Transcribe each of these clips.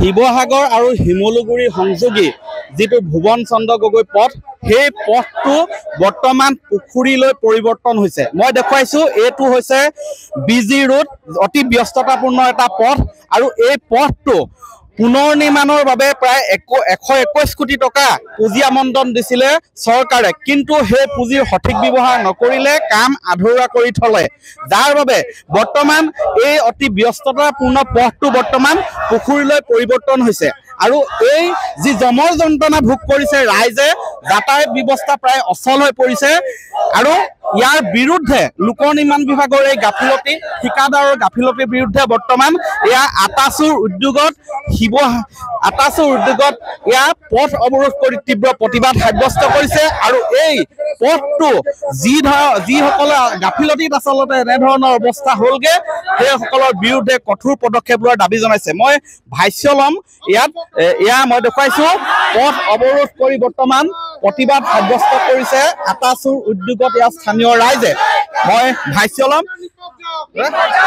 শিৱসাগৰ আৰু শিমলুগুৰি সংযোগী যিটো ভুৱন চন্দ্ৰ গগৈ পথ সেই পথটো বৰ্তমান পুখুৰীলৈ পৰিৱৰ্তন হৈছে। মই দেখুৱাইছো এইটো হৈছে বিজি ৰোড, অতি ব্যস্ততাপূৰ্ণ এটা পথ আৰু এই পথটো পুনৰ নিৰ্মাণৰ বাবে প্ৰায় 121 কোটি টকা পুঁজি আমন্ত্ৰণ দিছিলে চৰকাৰে, কিন্তু সেই পুঁজিৰ সঠিক ব্যৱহাৰ নকৰিলে, কাম আধৰুৱা কৰি থলে, যাৰ বাবে বৰ্তমান এই অতি ব্যস্ততাপূৰ্ণ পথটো বৰ্তমান পুখুৰীলৈ পৰিৱৰ্তন হৈছে। আৰু এই যি জমৰ যন্ত্ৰণা ভোগ কৰিছে ৰাইজে, যাতায়াত ব্যৱস্থা প্ৰায় অচল হৈ পৰিছে আৰু ইয়াৰ বিৰুদ্ধে লোক নিৰ্মাণ বিভাগৰ এই গাফিলতি, ঠিকাদাৰৰ গাফিলতিৰ বিৰুদ্ধে বৰ্তমান এয়া আটাচুৰ উদ্যোগত এয়া পথ অৱৰোধ কৰি তীব্ৰ প্ৰতিবাদ সাব্যস্ত কৰিছে। আৰু এই পথটো যিসকলে গাফিলতিত আচলতে এনেধৰণৰ অৱস্থা হ'লগে, সেইসকলৰ বিৰুদ্ধে কঠোৰ পদক্ষেপ লোৱাৰ দাবী জনাইছে। মই ভাষ্য ল'ম এয়া মই দেখুৱাইছো পথ অৱৰোধ কৰি বৰ্তমান প্ৰতিবাদ সাব্যস্ত কৰিছে আটাচুৰ উদ্যোগত ইয়াৰ স্থানীয় ৰাইজে। মই ভাষ্য ল'ম,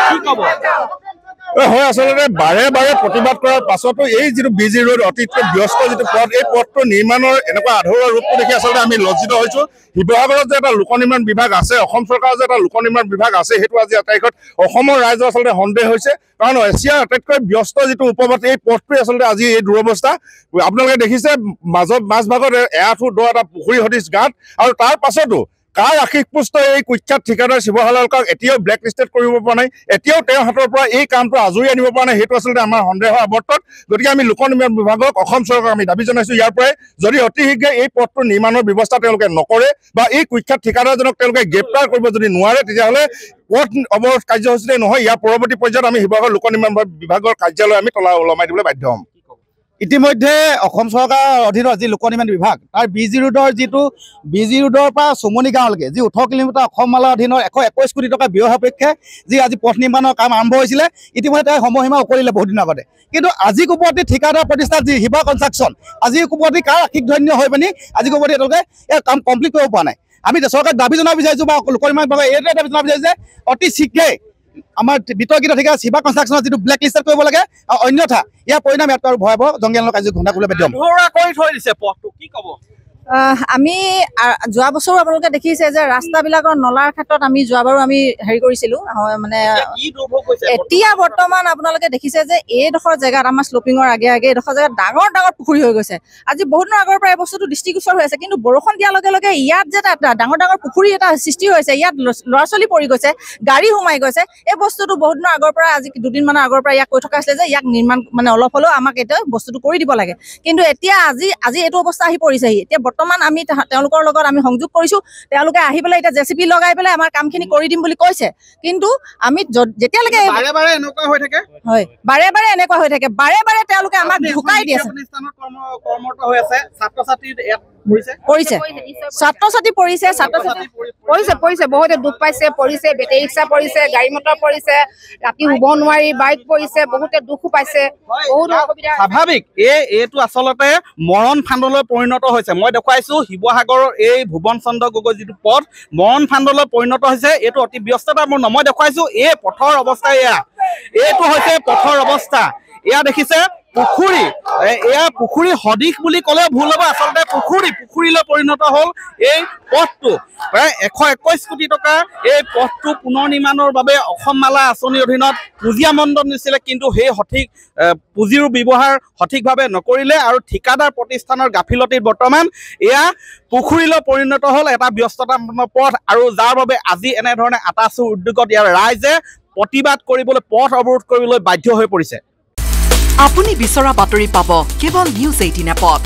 কি ক'ব? হয়, আচলতে বাৰে বাৰে প্ৰতিবাদ কৰাৰ পাছতো এই যিটো বিজি ৰোড অতিকৈ ব্যস্ত যিটো পথ, এই পথটো নিৰ্মাণৰ এনেকুৱা আধৰুৱা ৰূপটো দেখি আচলতে আমি লজ্জিত হৈছো। শিৱসাগৰত যে এটা লোক নিৰ্মাণ বিভাগ আছে, অসম চৰকাৰৰ যে এটা লোক নিৰ্মাণ বিভাগ আছে, সেইটো আজি তাৰিখত অসমৰ ৰাইজৰ আচলতে সন্দেহ হৈছে। কাৰণ এছিয়াৰ আটাইতকৈ ব্যস্ত যিটো উপপথ, এই পথটোৱে আচলতে আজি এই দুৰৱস্থা। আপোনালোকে দেখিছে মাজভাগত এআঁঠু দ এটা পুখুৰী সদৃশ গাঁত, আৰু তাৰ পাছতো কাৰ আশীষপুষ্ট এই কুখ্যাত ঠিকাদাৰ শিৱহালালক এতিয়াও ব্লেক লিষ্টেড কৰিব পৰা নাই, এতিয়াও তেওঁৰ হাতৰ পৰা এই কামটো আজৰি আনিব পৰা নাই। সেইটো আচলতে আমাৰ সন্দেহৰ আৱৰ্তত। গতিকে আমি লোক নিৰ্মাণ বিভাগক, অসম চৰকাৰক আমি দাবী জনাইছো, ইয়াৰ পৰাই যদি অতি শীঘ্ৰে এই পথটো নিৰ্মাণৰ ব্যৱস্থা তেওঁলোকে নকৰে বা এই কুখ্যাত ঠিকাদাৰজনক তেওঁলোকে গ্ৰেপ্তাৰ কৰিব যদি নোৱাৰে, তেতিয়াহ'লে পথ অৱৰোধ কাৰ্যসূচীতে নহয়, ইয়াৰ পৰৱৰ্তী পৰ্যায়ত আমি শিৱসাগৰ লোক নিৰ্মাণ বিভাগৰ কাৰ্যালয় আমি ওলমাই দিবলৈ বাধ্য হ'ম। ইতিমধ্যে অসম চৰকাৰৰ অধীনত যি লোক নিৰ্মাণ বিভাগ, তাৰ বিজি ৰোডৰ পৰা চুমনি গাঁৱলৈকে যি 18 কিলোমিটাৰ অসমমালাৰ অধীনত 121 কোটি টকা ব্যয় সাপেক্ষে যি আজি পথ নিৰ্মাণৰ কাম আৰম্ভ হৈছিলে, ইতিমধ্যে তাৰ সময়সীমা উকলিলে বহুত দিনৰ আগতে। কিন্তু আজি কোপতি ঠিকাদাৰ প্ৰতিষ্ঠান যি শিৱা কনষ্ট্ৰাকশ্যন, আজি কোপতি কাৰ আশীষ ধন্য হৈ পিনি আজি কোপতি তেওঁলোকে এই কাম কমপ্লিট কৰিব পৰা নাই। আমি চৰকাৰক দাবী জনাব বিচাৰিছোঁ বা লোক নিৰ্মাণ বিভাগে এইটোৱে দাবী জনাব বিচাৰিছে যে অতি শীঘ্ৰে আমাৰ বিতৰ্কিত ঠিকা শিৱা কনষ্ট্ৰাকশ্যনৰ যিটো ব্লেক লিষ্টেড কৰিব লাগে, আৰু অন্যথা ইয়াৰ পৰিণাম ইয়াত আৰু ভয়াৱহ জংগী কাৰ্য ঘণ্টা কৰিবলৈ বাধ্য হ'ম। আমি যোৱা বছৰো আপোনালোকে দেখিছে যে ৰাস্তাবিলাকৰ নলাৰ ক্ষেত্ৰত আমি যোৱাবাৰো আমি হেৰি কৰিছিলোঁ, মানে এতিয়া বৰ্তমান আপোনালোকে দেখিছে যে এইডোখৰ জেগাত আমাৰ শ্লপিঙৰ আগে এইডোখৰ জেগাত ডাঙৰ ডাঙৰ পুখুৰী হৈ গৈছে। আজি বহুত দিনৰ আগৰ পৰা এই বস্তুটো দৃষ্টিগোচৰ হৈ আছে, কিন্তু বৰষুণ দিয়াৰ লগে লগে ইয়াত যে এটা ডাঙৰ ডাঙৰ পুখুৰী এটা সৃষ্টি হৈছে, ইয়াত ল'ৰা ছোৱালী পৰি গৈছে, গাড়ী সোমাই গৈছে। এই বস্তুটো বহুত দিনৰ আগৰ পৰা, আজি দুদিনমানৰ আগৰ পৰা ইয়াক কৈ থকা আছিলে যে ইয়াক নিৰ্মাণ মানে অলপ হ'লেও আমাক এতিয়া বস্তুটো কৰি দিব লাগে, কিন্তু এতিয়া আজি এইটো অৱস্থা আহি পৰিছেহি। এতিয়া বৰ্তমান আমি তেওঁলোকৰ লগত আমি সংযোগ কৰিছো, তেওঁলোকে আহি পেলাই এতিয়া জেচিপি লগাই পেলাই আমাৰ কামখিনি কৰি দিম বুলি কৈছে, কিন্তু আমি যেতিয়ালৈকে বাৰে বাৰে এনেকুৱা হৈ থাকে, বাৰে বাৰে তেওঁলোকে আমাক ঢুকাই দি আছে। ছাত্ৰ-ছাত্ৰী পৰিছে, বহুতে দুখ পাইছে, পৰিছে, বেটেৰী ৰিক্সা পৰিছে, গাড়ী মটৰ পৰিছে, ৰাতি শুব নোৱাৰি বাইক পৰিছে, বহুতে দুখো পাইছে, বহুত অসুবিধা। স্বাভাৱিক এইটো আচলতে মৰণ ফান্দলৈ পৰিণত হৈছে। মই দেখুৱাইছো শিৱসাগৰৰ এই ভুৱন চন্দ্ৰ গগৈ যিটো পথ মৰণ ফান্দলৈ পৰিণত হৈছে, এইটো অতি ব্যস্ততাপূৰ্ণ। মই দেখুৱাইছো এই পথৰ অৱস্থা, এইটো হৈছে পথৰ অৱস্থা। এয়া দেখিছে পুখুৰী, এয়া পুখুৰী সদৃশ বুলি ক'লেও ভুল হ'ব, আচলতে পুখুৰীলৈ পৰিণত হ'ল এই পথটো। প্ৰায় 121 কোটি টকা এই পথটো পুনৰ নিৰ্মাণৰ বাবে অসম মালা আঁচনিৰ অধীনত পুঁজি আমন্ত্ৰণ দিছিলে, কিন্তু সেই সঠিক পুঁজিৰ ব্যৱহাৰ সঠিকভাৱে নকৰিলে আৰু ঠিকাদাৰ প্ৰতিষ্ঠানৰ গাফিলতিত বৰ্তমান এয়া পুখুৰীলৈ পৰিণত হ'ল এটা ব্যস্ততাপূৰ্ণ পথ, আৰু যাৰ বাবে আজি এনেধৰণে আটাচুৰ উদ্যোগত ইয়াৰ ৰাইজে প্ৰতিবাদ কৰিবলৈ, পথ অৱৰোধ কৰিবলৈ বাধ্য হৈ পৰিছে। আপুনি বিচৰা বাতৰি পাব কেৱল নিউজ 18 এপত।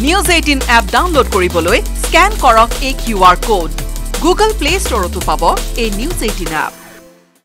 নিউজ 18 এপ ডাউনলোড কৰিবলৈ স্কেন কৰক এই QR কোড। গুগল প্লে ষ্টৰতো পাব এই নিউজ 18 এপ।